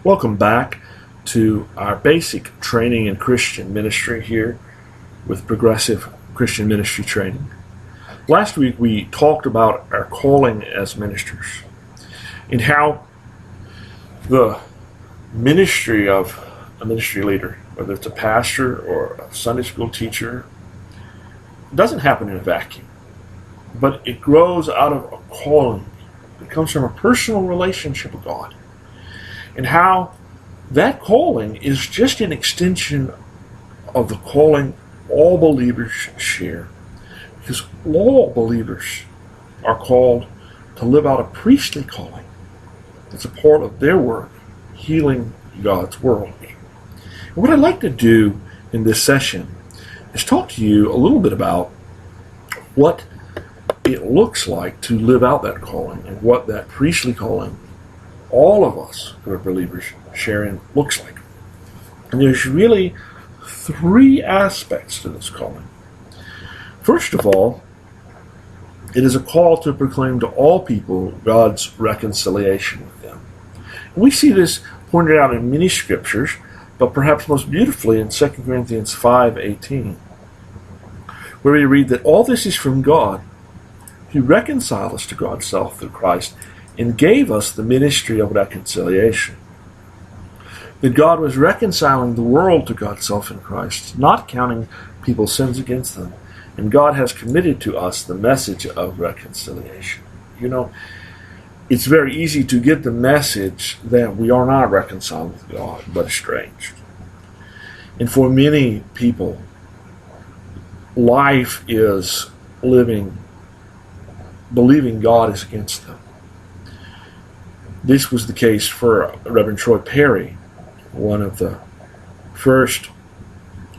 Welcome back to our basic training in Christian ministry here with Progressive Christian Ministry Training. Last week we talked about our calling as ministers and how the ministry of a ministry leader, whether it's a pastor or a Sunday school teacher, doesn't happen in a vacuum, but it grows out of a calling. It comes from a personal relationship with God. And how that calling is just an extension of the calling all believers share. Because all believers are called to live out a priestly calling. It's a part of their work, healing God's world. And what I'd like to do in this session is talk to you a little bit about what it looks like to live out that calling and what that priestly calling all of us who are believers sharing looks like. And there's really three aspects to this calling. First of all, it is a call to proclaim to all people God's reconciliation with them. And we see this pointed out in many scriptures, but perhaps most beautifully in 2 Corinthians 5:18, where we read that all this is from God, who reconciled us to God's self through Christ and gave us the ministry of reconciliation. That God was reconciling the world to God's self in Christ, not counting people's sins against them. And God has committed to us the message of reconciliation. You know, it's very easy to get the message that we are not reconciled with God, but estranged. And for many people, life is living, believing God is against them. This was the case for Reverend Troy Perry, one of the first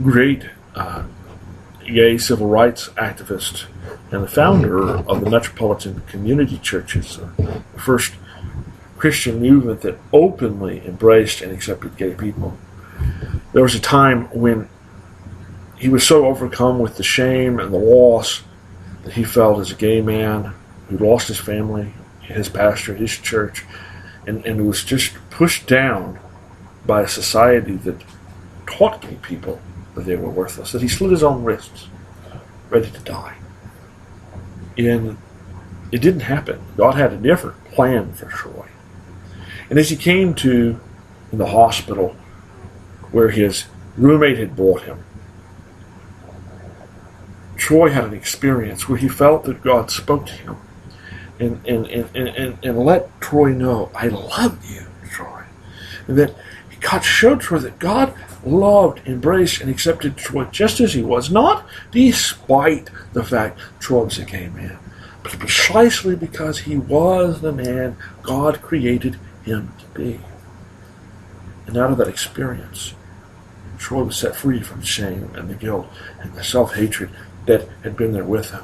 great gay civil rights activists and the founder of the Metropolitan Community Churches, the first Christian movement that openly embraced and accepted gay people. There was a time when he was so overcome with the shame and the loss that he felt as a gay man who lost his family, his pastor, his church, and was just pushed down by a society that taught gay people that they were worthless, that he slit his own wrists, ready to die. And it didn't happen. God had a different plan for Troy. And as he came to in the hospital where his roommate had brought him, Troy had an experience where he felt that God spoke to him and let Troy know, I love you, Troy. And that God showed Troy that God loved, embraced, and accepted Troy just as he was, not despite the fact Troy was a gay man, but precisely because he was the man God created him to be. And out of that experience, Troy was set free from shame and the guilt and the self-hatred that had been there with him.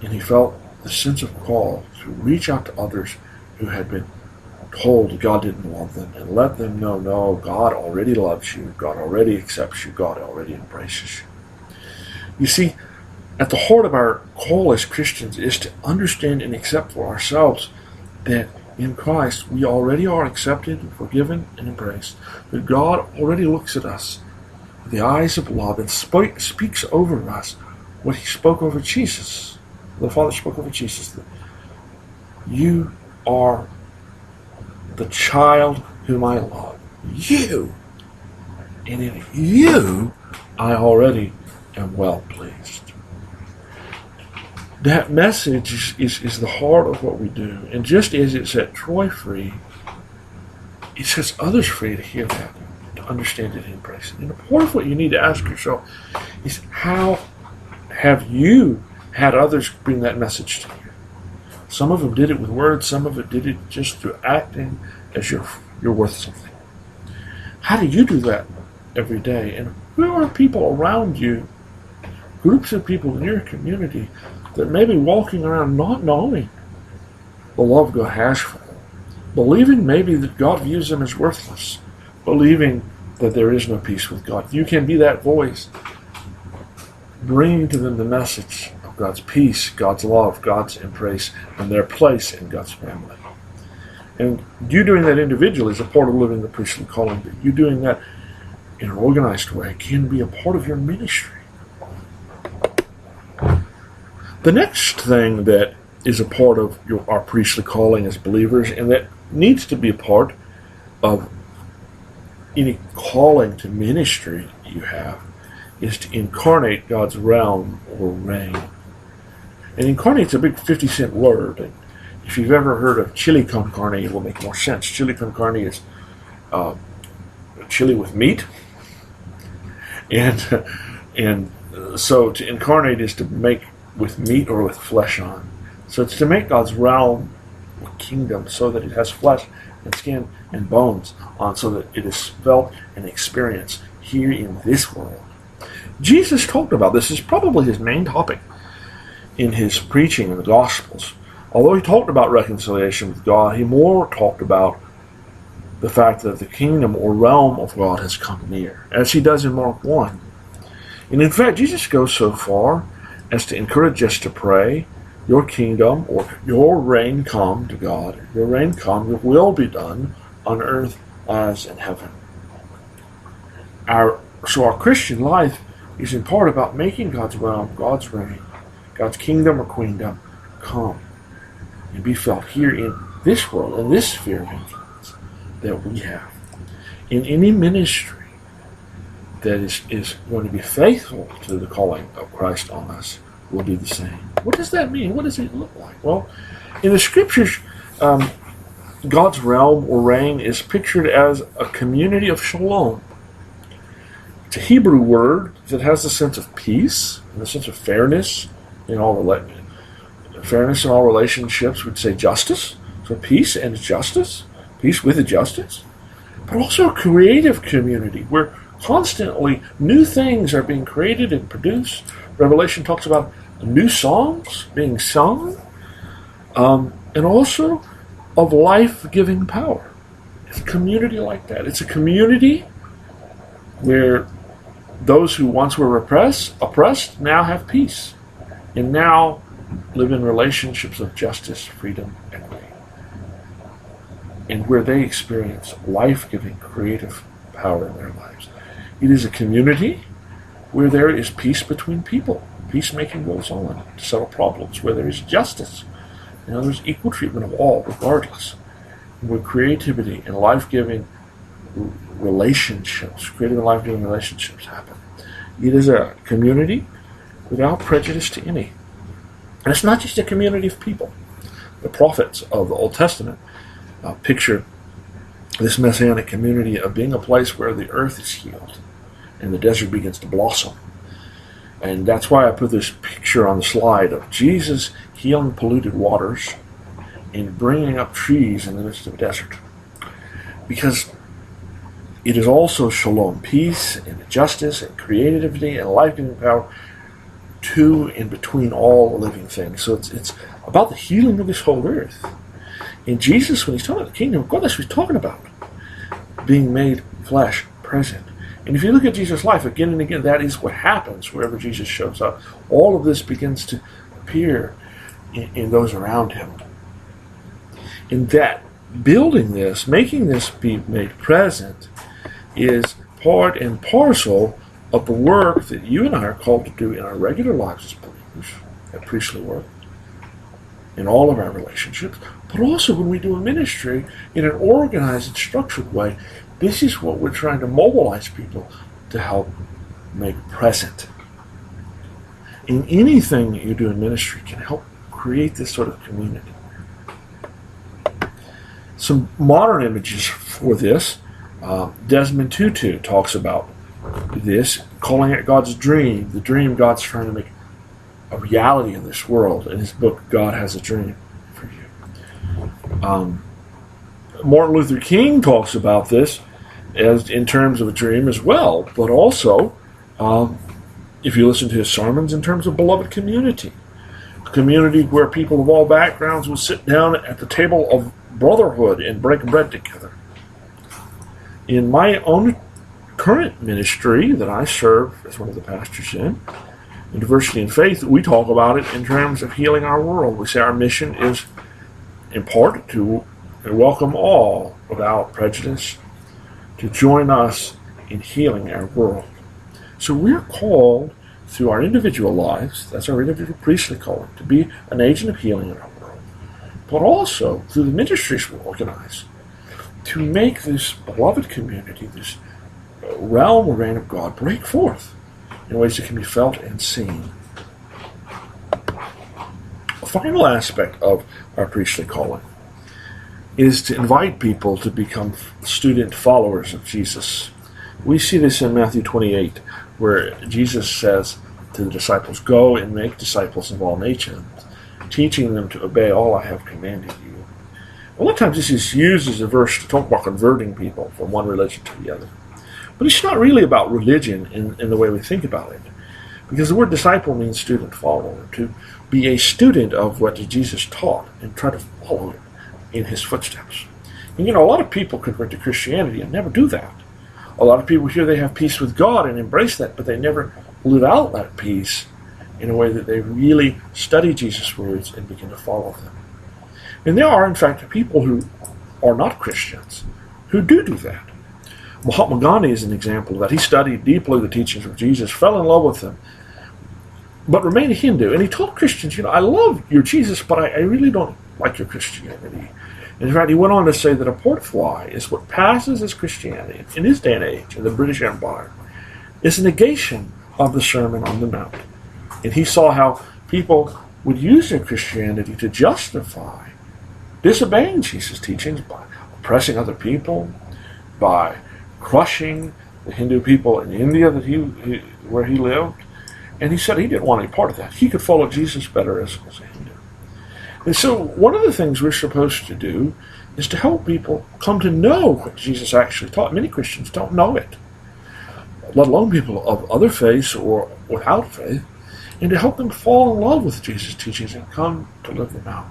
And he felt the sense of call to reach out to others who had been told God didn't love them and let them know, no, God already loves you, God already accepts you, God already embraces you. You see, at the heart of our call as Christians is to understand and accept for ourselves that in Christ we already are accepted, forgiven, and embraced. That God already looks at us with the eyes of love and speaks over us what he spoke over Jesus. The Father spoke over Jesus, that you are the child whom I love. You. And in you, I already am well pleased. That message is the heart of what we do. And just as it set Troy free, it sets others free to hear that, to understand it and embrace it. And part of what you need to ask yourself is, how have you had others bring that message to you? Some of them did it with words, some of it did it just through acting as you're worth something. How do you do that every day? And who are people around you, groups of people in your community that may be walking around not knowing the love God has for them, believing maybe that God views them as worthless, believing that there is no peace with God? You can be that voice, bringing to them the message of God's peace, God's love, God's embrace, and their place in God's family. And you doing that individually is a part of living the priestly calling, but you doing that in an organized way can be a part of your ministry. The next thing that is a part of our priestly calling as believers, and that needs to be a part of any calling to ministry you have, is to incarnate God's realm or reign. And incarnate's a big 50-cent word. And if you've ever heard of chili con carne, it will make more sense. Chili con carne is chili with meat. And so to incarnate is to make with meat or with flesh on. So it's to make God's realm or kingdom so that it has flesh and skin and bones on, so that it is felt and experienced here in this world. Jesus talked about this. This is probably his main topic in his preaching in the Gospels. Although he talked about reconciliation with God, he more talked about the fact that the kingdom or realm of God has come near, as he does in Mark 1. And in fact, Jesus goes so far as to encourage us to pray, your kingdom or your reign come to God. Your reign come, your will be done on earth as in heaven. So our Christian life is in part about making God's realm, God's reign, God's kingdom or queendom come and be felt here in this world, in this sphere of influence that we have. In any ministry that is going to be faithful to the calling of Christ on us will be the same. What does that mean? What does it look like? Well, in the Scriptures, God's realm or reign is pictured as a community of shalom. It's a Hebrew word that has the sense of peace and the sense of fairness in all relationships. We'd say justice. So peace and justice, peace with justice, but also a creative community where constantly new things are being created and produced. Revelation talks about new songs being sung, and also of life-giving power. It's a community like that. It's a community where those who once were oppressed now have peace, and now live in relationships of justice, freedom, equity, and where they experience life-giving, creative power in their lives. It is a community where there is peace between people. Peacemaking goes on to settle problems, where there is justice. There's equal treatment of all, regardless. Where creativity and life-giving relationships, creative and life-giving relationships happen. It is a community without prejudice to any. And it's not just a community of people. The prophets of the Old Testament picture this messianic community of being a place where the earth is healed and the desert begins to blossom. And that's why I put this picture on the slide of Jesus healing polluted waters and bringing up trees in the midst of a desert. Because it is also shalom, peace and justice and creativity and life-giving power to and between all living things. So it's about the healing of this whole earth. And Jesus, when he's talking about the kingdom of God, that's what he's talking about. Being made flesh, present. And if you look at Jesus' life again and again, that is what happens wherever Jesus shows up. All of this begins to appear in those around him. And that building this, making this be made present, is part and parcel of the work that you and I are called to do in our regular lives as believers, at priestly work, in all of our relationships, but also when we do a ministry in an organized and structured way. This is what we're trying to mobilize people to help make present. And anything that you do in ministry can help create this sort of community. Some modern images for this. Desmond Tutu talks about this, calling it God's dream, the dream God's trying to make a reality in this world. In his book, God Has a Dream for You. Martin Luther King talks about this as in terms of a dream as well, but also, if you listen to his sermons, in terms of beloved community. A community where people of all backgrounds will sit down at the table of brotherhood and break bread together. In my own current ministry that I serve as one of the pastors in Diversity in Faith, we talk about it in terms of healing our world. We say our mission is in part to and welcome all without prejudice to join us in healing our world. So we're called through our individual lives, that's our individual priestly calling, to be an agent of healing in our world, but also through the ministries we organize, to make this beloved community, this realm or reign of God, break forth in ways that can be felt and seen. A final aspect of our priestly calling is to invite people to become student followers of Jesus. We see this in Matthew 28, where Jesus says to the disciples, "Go and make disciples of all nations, teaching them to obey all I have commanded you." A lot of times this is used as a verse to talk about converting people from one religion to the other. But it's not really about religion in the way we think about it. Because the word disciple means student follower, to be a student of what Jesus taught and try to follow it in his footsteps. And a lot of people convert to Christianity and never do that. A lot of people here, they have peace with God and embrace that, but they never live out that peace in a way that they really study Jesus' words and begin to follow them. And there are, in fact, people who are not Christians who do that. Mahatma Gandhi is an example of that. He studied deeply the teachings of Jesus, fell in love with them, but remained a Hindu. And he told Christians, I love your Jesus, but I really don't like your Christianity. In fact, he went on to say that a portfly is what passes as Christianity in his day and age, in the British Empire, is a negation of the Sermon on the Mount. And he saw how people would use their Christianity to justify disobeying Jesus' teachings by oppressing other people, by crushing the Hindu people in India where he lived. And he said he didn't want any part of that. He could follow Jesus better as a Hindu. And so one of the things we're supposed to do is to help people come to know what Jesus actually taught. Many Christians don't know it, let alone people of other faiths or without faith, and to help them fall in love with Jesus' teachings and come to live them out.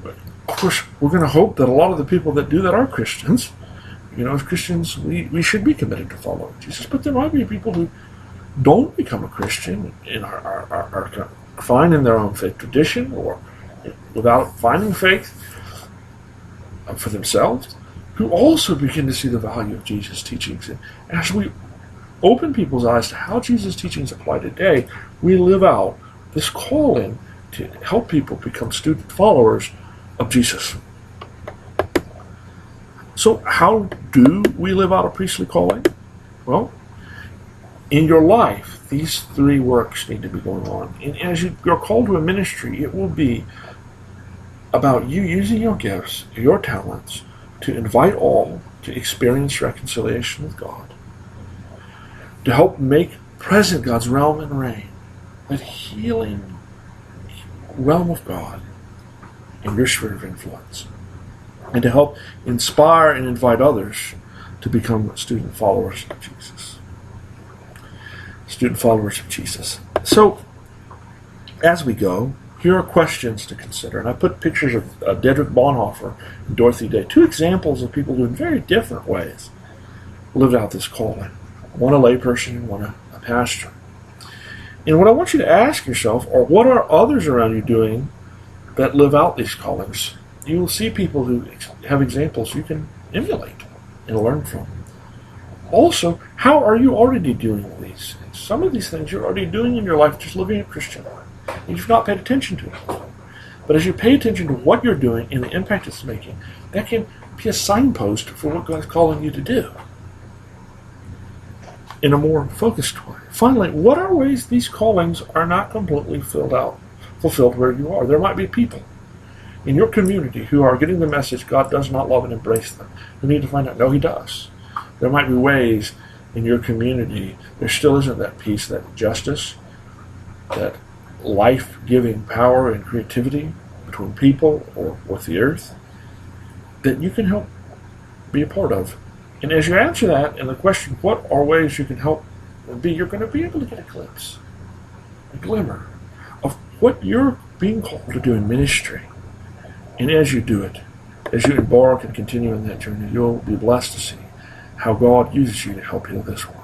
But of course, we're going to hope that a lot of the people that do that are Christians. As Christians, we should be committed to following Jesus. But there might be people who don't become a Christian and are confined in their own faith tradition or without finding faith for themselves, who also begin to see the value of Jesus' teachings. And as we open people's eyes to how Jesus' teachings apply today, we live out this calling to help people become student followers of Jesus. So how do we live out a priestly calling? Well, in your life, these three works need to be going on. And as you're called to a ministry, it will be about you using your gifts, your talents, to invite all to experience reconciliation with God, to help make present God's realm and reign, that healing realm of God in your sphere of influence, and to help inspire and invite others to become student followers of Jesus. Student followers of Jesus. So, as we go, here are questions to consider. And I put pictures of Dietrich Bonhoeffer and Dorothy Day, two examples of people who in very different ways lived out this calling. One a layperson and one a pastor. And what I want you to ask yourself are, what are others around you doing that live out these callings? You will see people who have examples you can emulate and learn from. Also, how are you already doing these things? Some of these things you're already doing in your life, just living a Christian life. You've not paid attention to it. But as you pay attention to what you're doing and the impact it's making, that can be a signpost for what God's calling you to do in a more focused way. Finally, what are ways these callings are not completely fulfilled where you are? There might be people in your community who are getting the message God does not love and embrace them. You need to find out, no, he does. There might be ways in your community there still isn't that peace, that justice, that life-giving power and creativity between people or with the earth that you can help be a part of. And as you answer that and the question, what are ways you can help be, you're going to be able to get a glimpse, a glimmer of what you're being called to do in ministry. And as you do it, as you embark and continue in that journey, you'll be blessed to see how God uses you to help heal this world.